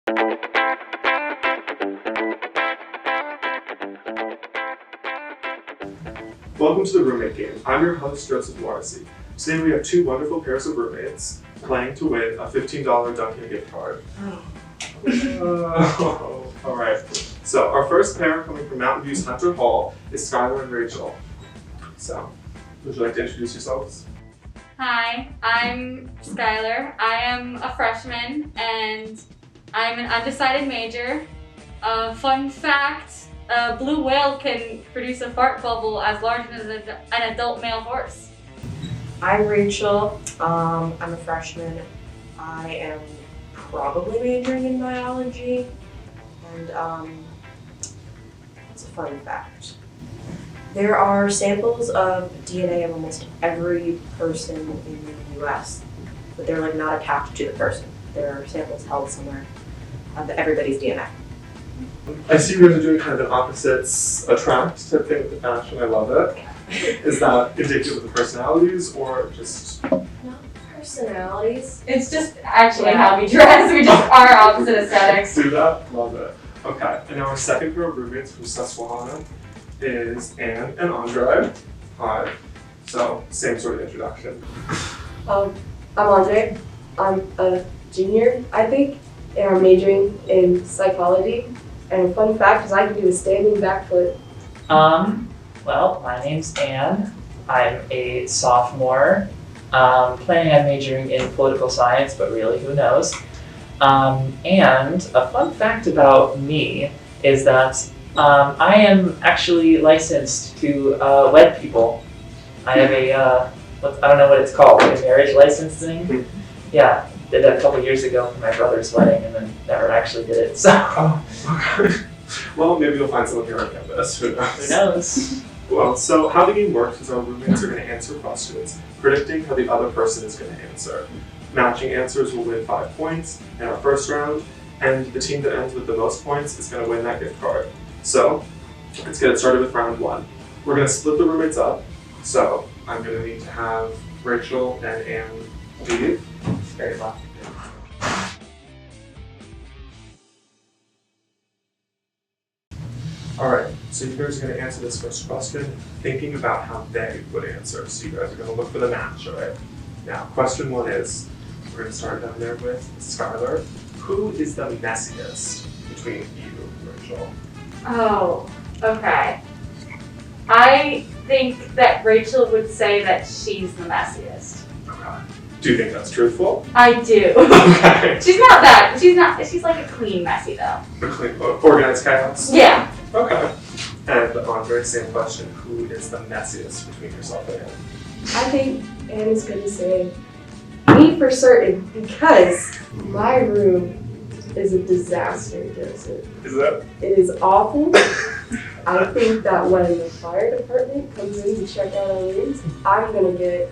Welcome to the Roommate Game. I'm your host, Joseph Morrissey. Today we have two wonderful pairs of roommates playing to win a $15 Dunkin' gift card. Alright, so our first pair coming from Mountain View's Hunter Hall is Skylar and Rachel. So, would you like to introduce yourselves? Hi, I'm Skylar. I am a freshman and I'm an undecided major. Fun fact, a blue whale can produce a fart bubble as large as an adult male horse. I'm Rachel. I'm a freshman. I am probably majoring in biology. And it's a fun fact. There are samples of DNA of almost every person in the US, but they're like not attached to the person. There are samples held somewhere of everybody's DNA. I see you guys are doing kind of an opposites attract type thing with the fashion. I love it. Is that indicative of the personalities or just? Not personalities. It's just actually how we dress. We just are opposite aesthetics. Do that? Love it. Okay, and now our second pair of roommates from Susquehanna is Anne and Andrei. Hi. So, same sort of introduction. I'm Andrei. I'm a junior, I think, and I'm majoring in psychology. And a fun fact is I can do a standing back flip. Well, my name's Anne. I'm a sophomore. Planning on majoring in political science, but really, who knows? And a fun fact about me is that I am actually licensed to wed people. I have a, I don't know what it's called, like a marriage licensing. Yeah, did that a couple years ago for my brother's wedding and then never actually did it, so. Oh, okay. Well, maybe you'll find someone here on campus, who knows? Who knows? Well, so how the game works is our roommates are going to answer questions, predicting how the other person is going to answer. Matching answers will win 5 points in our first round, and the team that ends with the most points is going to win that gift card. So, let's get it started with round 1. We're going to split the roommates up, so I'm going to need to have Rachel and Anne leave. Very well. Alright, so you guys are going to answer this first question thinking about how they would answer. So you guys are going to look for the match, alright? Now, question 1 is, we're going to start down there with Skylar. Who is the messiest between you and Rachel? Oh, okay. I think that Rachel would say that she's the messiest. Okay. Do you think that's truthful? I do. Okay. She's not that. She's like a clean messy though. The clean, organized chaos? Yeah. Okay. And Andre, same question. Who is the messiest between yourself and Anne? I think Anne is going to say me for certain because my room is a disaster, Joseph. Is that? It is awful. I think that when the fire department comes in to check out our rooms, I'm going to get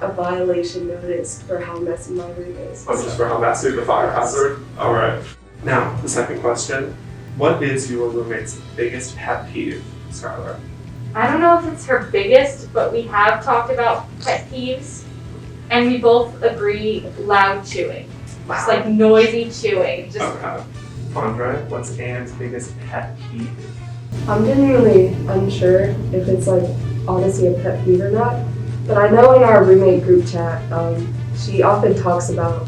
a violation notice for how messy my room is. Oh, just for how messy the fire hazard? Alright. Now, the second question. What is your roommate's biggest pet peeve, Skylar? I don't know if it's her biggest, but we have talked about pet peeves, and we both agree loud chewing. Wow. Just like noisy chewing. Just Okay. Andre, what's Anne's biggest pet peeve? I'm genuinely unsure if it's like honestly a pet peeve or not, but I know in our roommate group chat, she often talks about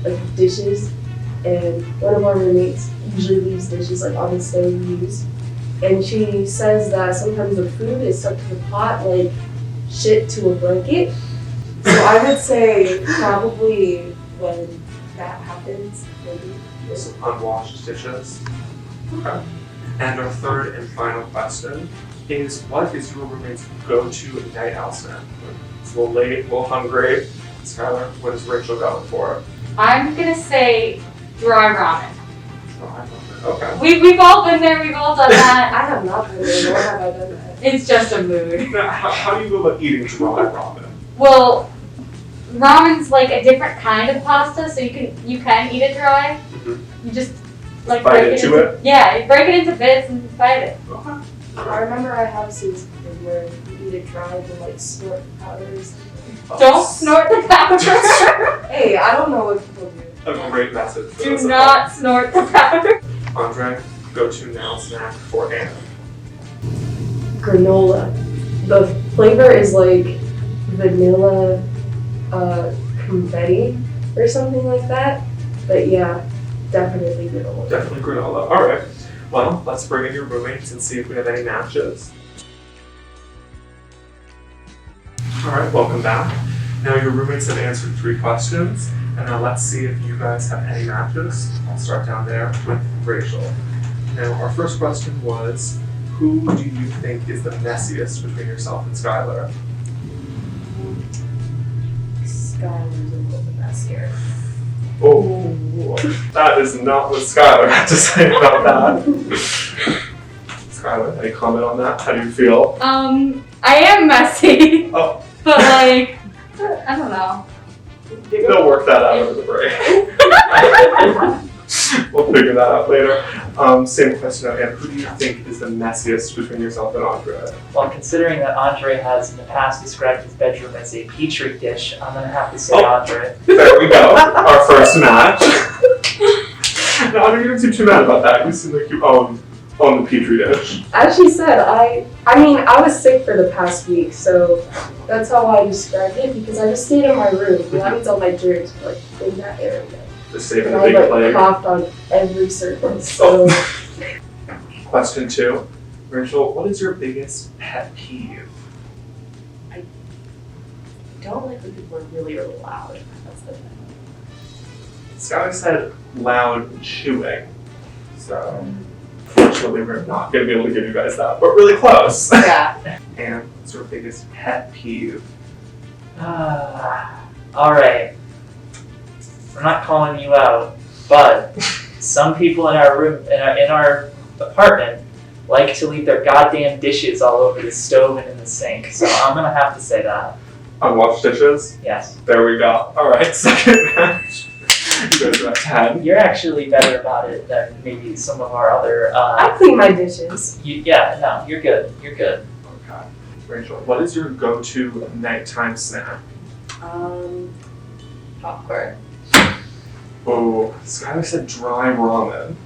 like dishes, and one of our roommates usually leaves dishes like on the stove used, and she says that sometimes the food is stuck to the pot like shit to a blanket. So I would say probably when that happens, maybe. Some unwashed dishes. Okay. And our third and final question is, what is your roommate's go-to night out snack? It's a little late, a little hungry. Skylar, what is Rachel going for? I'm gonna say dry ramen. Okay. We've all been there. We've all done that. I have not been there, nor have I done that. It's just a mood. Now, how do you go about eating dry ramen? Well, ramen's like a different kind of pasta, so you can eat it dry. Mm-hmm. You just like Bite break into it? Yeah, you break it into bits and bite it. Okay. I remember I have seen something where you eat it dry and like snort powder or something. Don't snort the powder. Hey, I don't know what people do. a great message for Do those not snort the powder. Andrei, go-to now snack for Anne. Granola. The flavor is like vanilla confetti or something like that. But yeah, definitely granola. Definitely granola. All right. Well, let's bring in your roommates and see if we have any matches. All right, welcome back. Now your roommates have answered 3 questions, and now let's see if you guys have any matches. I'll start down there with Rachel. Now, our first question was, who do you think is the messiest between yourself and Skylar? Skylar's a little bit messier. Oh, that is not what Skylar had to say about that. Skylar, any comment on that? How do you feel? I am messy. Oh. But like, I don't know. They'll work that out over the break. We'll figure that out later. Same question again. Who do you think is the messiest between yourself and Andrei? Well, considering that Andrei has in the past described his bedroom as a petri dish, I'm gonna have to say Andrei. There we go. Our first match. No, you don't seem too mad about that. You seem like you own the petri dish. As she said, I was sick for the past week, so that's how I described it, because I just stayed in my room, and that means all my germs were like in that area. Just saving And the I big like plague. coughed on every surface. So Question 2. Rachel, what is your biggest pet peeve? I don't like when people are really, really loud. That's the thing. Skylar said loud chewing. So, unfortunately, we're not going to be able to give you guys that, but really close. Yeah. And what's your biggest pet peeve? Alright. I'm not calling you out, but some people in our room, in our apartment, like to leave their goddamn dishes all over the stove and in the sink. So I'm gonna have to say that. Unwashed dishes? Yes. There we go. Alright, second match. You guys are at 10. You're actually better about it than maybe some of our other. I clean my dishes. No, you're good. You're good. Okay. Rachel, what is your go-to nighttime snack? Popcorn. Oh, Skylar said dry ramen.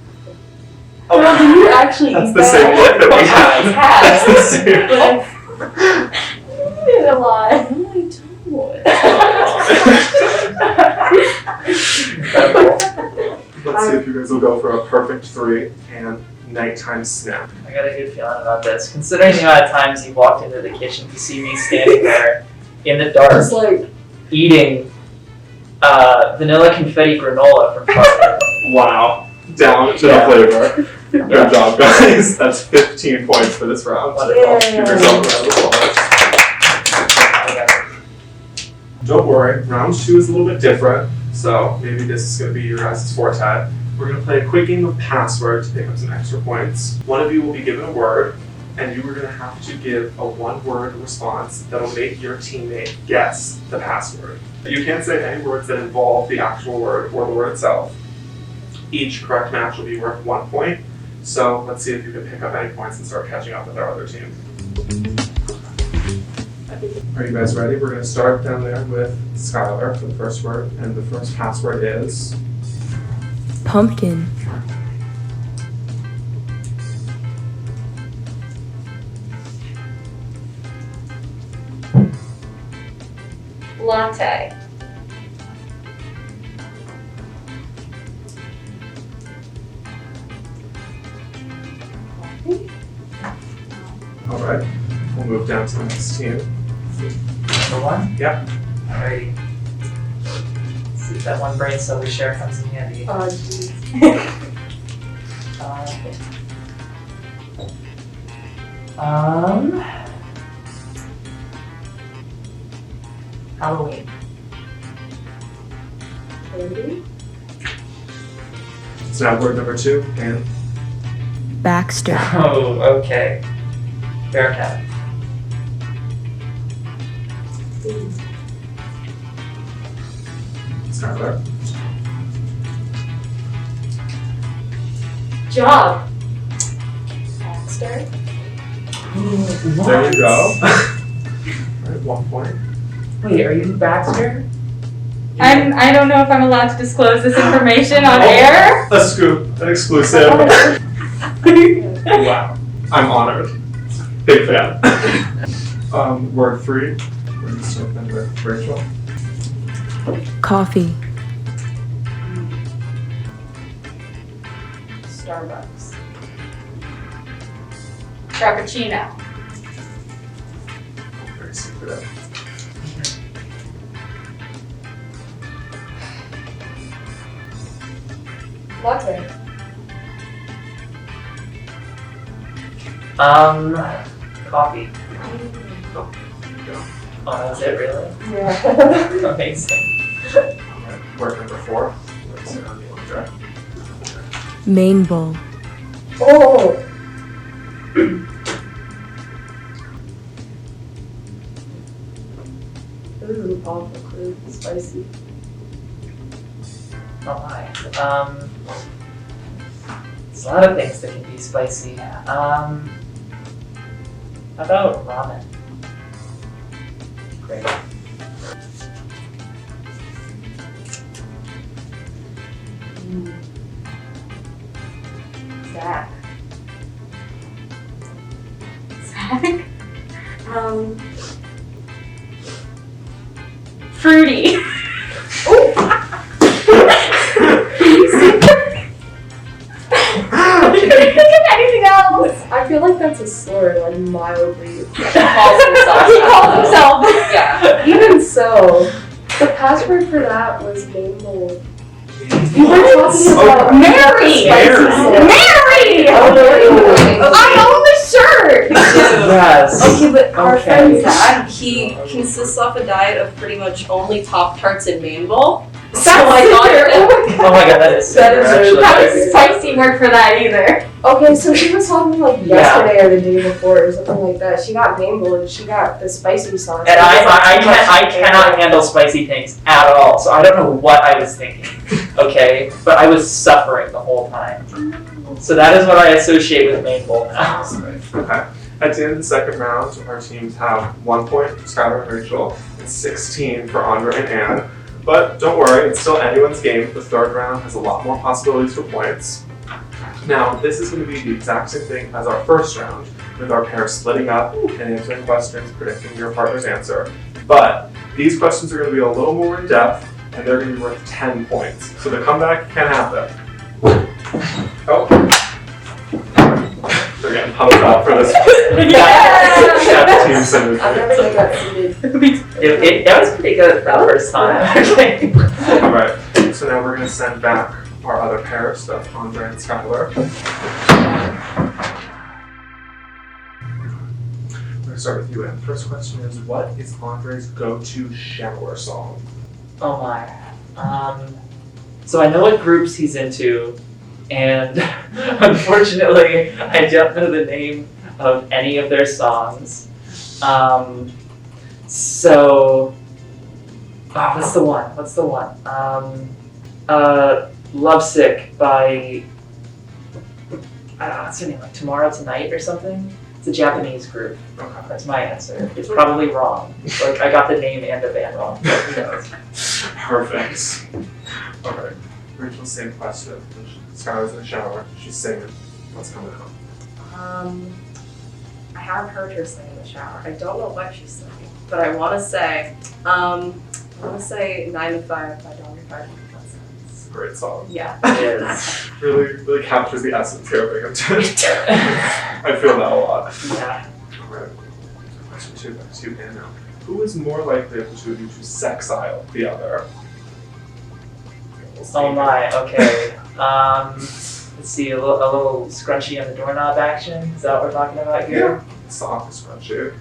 Oh, do you actually That's eat the same that? one that we had. That's the same You did a lot. No, Incredible. Let's see if you guys will go for a perfect 3 and nighttime snack. I got a good feeling about this. Considering the amount of times you walked into the kitchen to see me standing there in the dark It's like eating vanilla confetti granola from Target. Wow. Down to the flavor. Good job, guys. That's 15 points for this round. Wonderful. Give yourself a round of applause. Don't worry, round 2 is a little bit different, so maybe this is going to be your guys' forte. We're going to play a quick game of password to pick up some extra points. One of you will be given a word, and you are going to have to give a 1-word response that will make your teammate guess the password. You can't say any words that involve the actual word or the word itself. Each correct match will be worth 1 point, so let's see if you can pick up any points and start catching up with our other team. Are you guys ready? We're going to start down there with Skylar for the first word, and the first password is pumpkin, Latte. all right. We'll move down to the next team. Number 1? Yep. Alrighty. Let's see if that one brain cell we share comes in handy. oh, geez. Halloween. Candy? So now word number 2, and Baxter, Oh, okay. Bearcat. Skylar. Job. Baxter. There you go. All right, 1 point. Wait, are you Baxter? I don't know if I'm allowed to disclose this information on air. A scoop, an exclusive. Wow, I'm honored. Big fan. Word 3. We're going to start then with Rachel. Coffee. Starbucks. Frappuccino. Very secretive. Latte. Coffee. Oh, Oh, that's it, really? Yeah. Amazing. Alright, word number 4. Let's sit on the order. Main bowl. Oh. This is an awful clue. Spicy. Oh my. There's a lot of things that can be spicy. How about ramen? Great. Zach. Zach. Fruity. Anything else? I feel like that's a slur, like mildly. He calls himself. He calls himself. Yeah. Even so, the password for that was main bowl. You were talking about Mary! Mary! Oh, I own the shirt! Yes. Okay, but our Okay. friend Zach, he consists off a diet of pretty much only Pop-Tarts and Maine Bowl. So I thought Oh my god, that is so That is actually. really Not a spicy word for that either. Okay, so she was talking like yesterday or the day before or something like that. She got main bowl and she got the spicy sauce. And I cannot handle spicy things at all, so I don't know what I was thinking, okay? But I was suffering the whole time. So that is what I associate with main bowl now. Okay. At the end of the second round, our teams have 1 point for Skylar and Rachel, and 16 for Andrei and Anne. But don't worry, it's still anyone's game. The third round has a lot more possibilities for points. Now, this is going to be the exact same thing as our first round, with our pairs splitting up and answering questions, predicting your partner's answer. But these questions are going to be a little more in depth, and they're going to be worth 10 points. So the comeback can happen. Oh. They're getting pumped up for this one. Yeah, team synergy. I've never done that seated. That was pretty good for the first time. Okay. Alright, so now we're going to send back our other pairs, so Andrei and Skylar. We're going to start with you, Anne. First question is, what is Andrei's go-to shower song? Oh my. So I know what groups he's into, and unfortunately, I don't know the name of any of their songs. What's the one? Lovesick by, I don't know, what's her name, like Tomorrow Tonight or something? It's a Japanese group. Okay. That's my answer. It's probably wrong. Like, I got the name and the band wrong, but who knows? Perfect. Okay, Rachel, same question. Skylar's in the shower, she's singing. What's coming out? I have heard her sing in the shower. I don't know what she's singing, but I want to say, 9 to 5 by Dolly Parton. It's a great song. Yeah. It is. Really captures the essence here of Binghamton. I feel that a lot. Yeah. Alright. Question 2, back to you, Anna. Who is more likely of the two of you to sexile the other? Oh my, okay. Let's see, a little scrunchy on the doorknob action. Is that what we're talking about here? Soft scrunchie.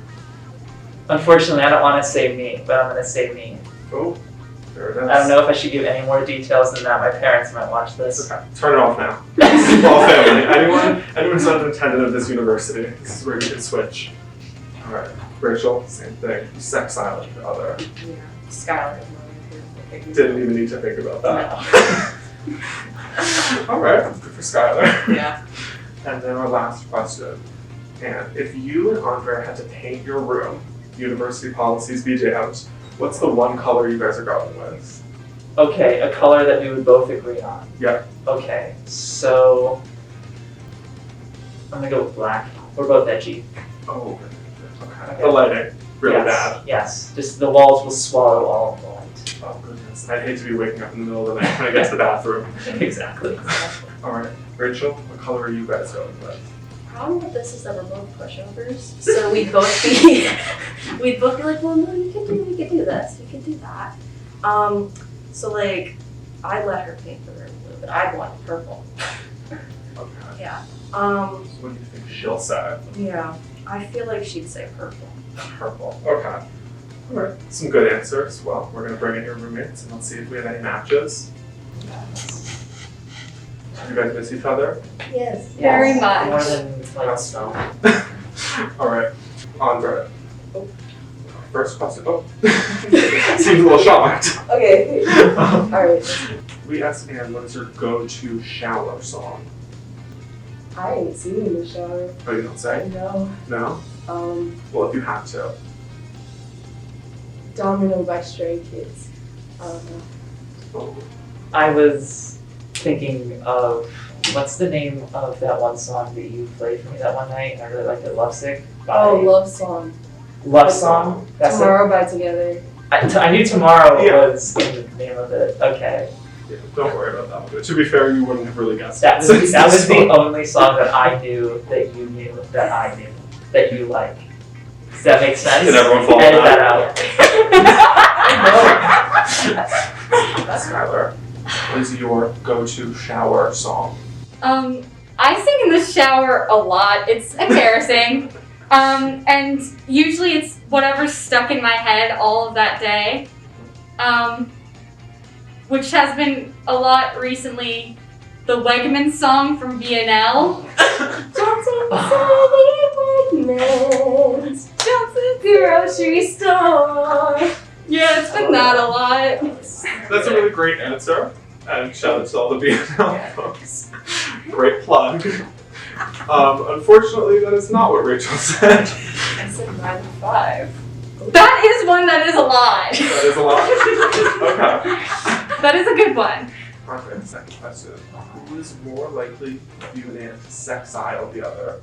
Unfortunately, I don't want to say me, but I'm going to say me. Oh, there it is. I don't know if I should give any more details than that. My parents might watch this. Okay, turn it off now. All family. Anyone who's not an attendant of this university, this is where you can switch. Alright, Rachel, same thing. You sexile the other. Yeah. Skylar. Didn't even need to think about that. Alright, good for Skylar. Yeah. And then our last question. And if you and Andrei had to paint your room, university policies be damned, what's the one color you guys are going with? Okay, a color that we would both agree on. Yeah. Okay, so I'm gonna go with black. We're both edgy. Oh, okay. The lighting, really yes, bad. Yes, just the walls will swallow all of the light. Oh goodness, I'd hate to be waking up in the middle of the night when I get to the bathroom. Exactly. All right, Rachel, what color are you guys going with? Problem with this is that we're both pushovers, so we'd both be like, well, no, we could do this, we could do that. So like, I'd let her paint the room blue, but I'd want it purple. Okay. Yeah. So what do you think she'll say? Yeah. I feel like she'd say purple. Purple. Okay. All right. Some good answers. Well, we're gonna bring in your roommates and let's see if we have any matches. You guys miss each other? Yes. Very More much. than like snow. All right, Andrei. First question. Oh, seems a little shocked. Okay. Alright. We asked Anne, what is your go-to shower song? I ain't seen in the shower. Oh, you don't say? No. No? Well, if you have to. Domino by Stray Kids. Oh. I was thinking of what's the name of that one song that you played for me that one night? I really liked it. Lovesick. By Love Song. Love Song. That's it. Tomorrow by Together. I knew Tomorrow Yeah. was the name of it. Okay. Yeah, don't worry about that one. But to be fair, you wouldn't have really guessed That it. was, that was the only song that I knew that you knew that I knew that you like. Does that make sense? Did everyone follow Edit that? That's Skylar, what is your go-to shower song? I sing in the shower a lot. It's embarrassing. And usually it's whatever's stuck in my head all of that day. Which has been a lot recently. The Wegman song from BNL. Wegmans. Johnson grocery store. Yeah, it's been that a lot. That's a really great answer. And shout out to all the BNL folks. Great plug. Unfortunately, that is not what Rachel said. I said 9 to 5. That is one that is a lie. That is a lot. Okay. That is a good one. Okay, second question. Who is more likely you and Anne to sexile the other?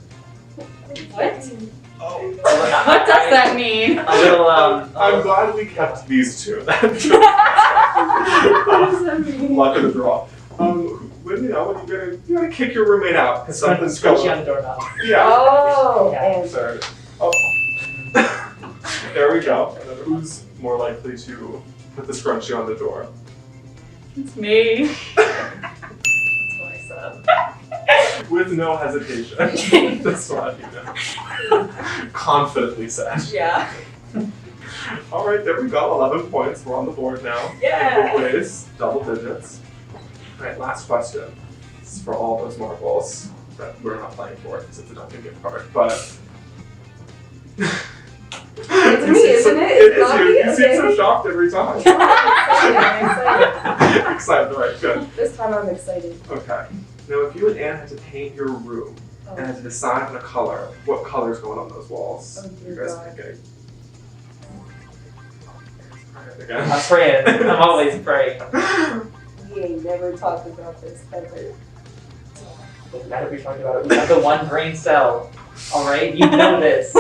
What? Oh. What does that mean? A little, I'm glad we kept these two. What does that mean? Luck of the draw. When you gonna kick your roommate out because something's scratchy going on on. the doorknob. Yeah. Oh, Yeah. and Sorry. Oh. There we go. And then who's more likely to put the scrunchie on the door? It's me. That's what I said. With no hesitation. That's what you know. Confidently said. Yeah. All right, there we go. 11 points. We're on the board now. Yeah. Both ways, double digits. All right, last question. This is for all those marbles that we're not playing for because it's a Dunkin' gift card. But It's me, isn't it? It It's not is me? you. You seem so Okay. shocked every time. I'm Excited, all right, good. excited. This time I'm excited. Okay. Now, if you and Anne had to paint your room and had to decide on a color, what color's going on those walls? Oh, dear You guys God. thinking? Alright, again. I'm praying. I'm always praying. We ain't never talked about this ever. Now that we talked about it, we have the one brain cell. Alright, you know this.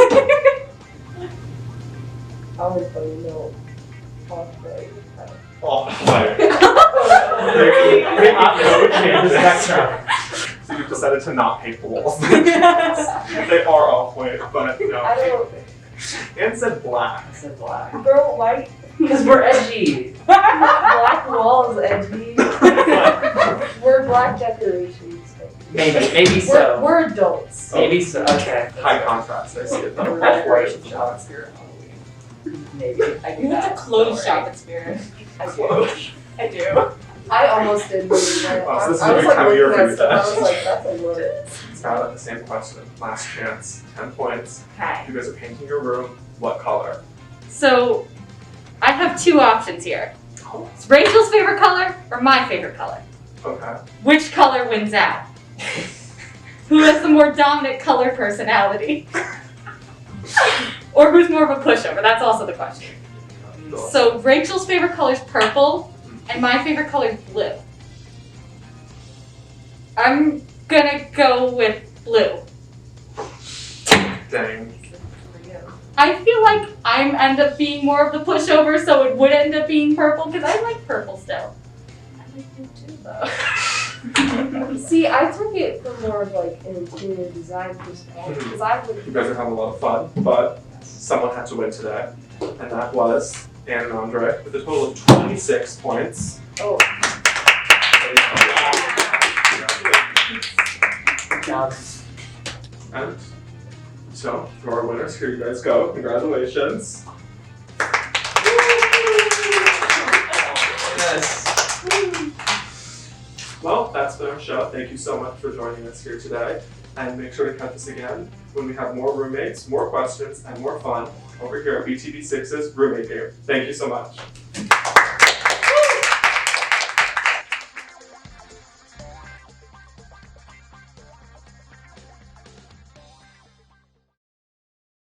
I would put a no off-white. Off-white. So you've decided to not paint the walls. They are off-white, but no. I don't. Anne said black. I said black. Girl, white. Because we're edgy. Black walls, edgy. We're black decorations. Maybe so. We're adults. Maybe so. Okay. High contrast, I see it. We're Off-white is decoration the shop black. spirit Halloween. Maybe. I do You have that. to close Don't shop worry. at Spirit. I do. I do. I almost did believe that. Wow, so this is I was a like good time of year looking for at you stuff. I then. was like, that's a word. Skylar, the same question. Last chance. 10 points. Okay. You guys are painting your room. What color? So, I have two options here. It's Rachel's favorite color or my favorite color. Okay. Which color wins out? Who has the more dominant color personality? Or who's more of a pushover? That's also the question. So Rachel's favorite color is purple, and my favorite color is blue. I'm gonna go with blue. Dang. I feel like I'm end up being more of the pushover, so it would end up being purple because I like purple still. I like blue too, though. See, I took it from more of like an interior design perspective because I would. You guys are having a lot of fun, but someone had to win today, and that was Anne and Andrei with a total of 26 points. Oh. Good job. And so, to our winners, here you guys go. Congratulations. Yes. Well, that's been our show. Thank you so much for joining us here today. And make sure to catch us again when we have more roommates, more questions, and more fun over here at BTB6's Roommate Game. Thank you so much.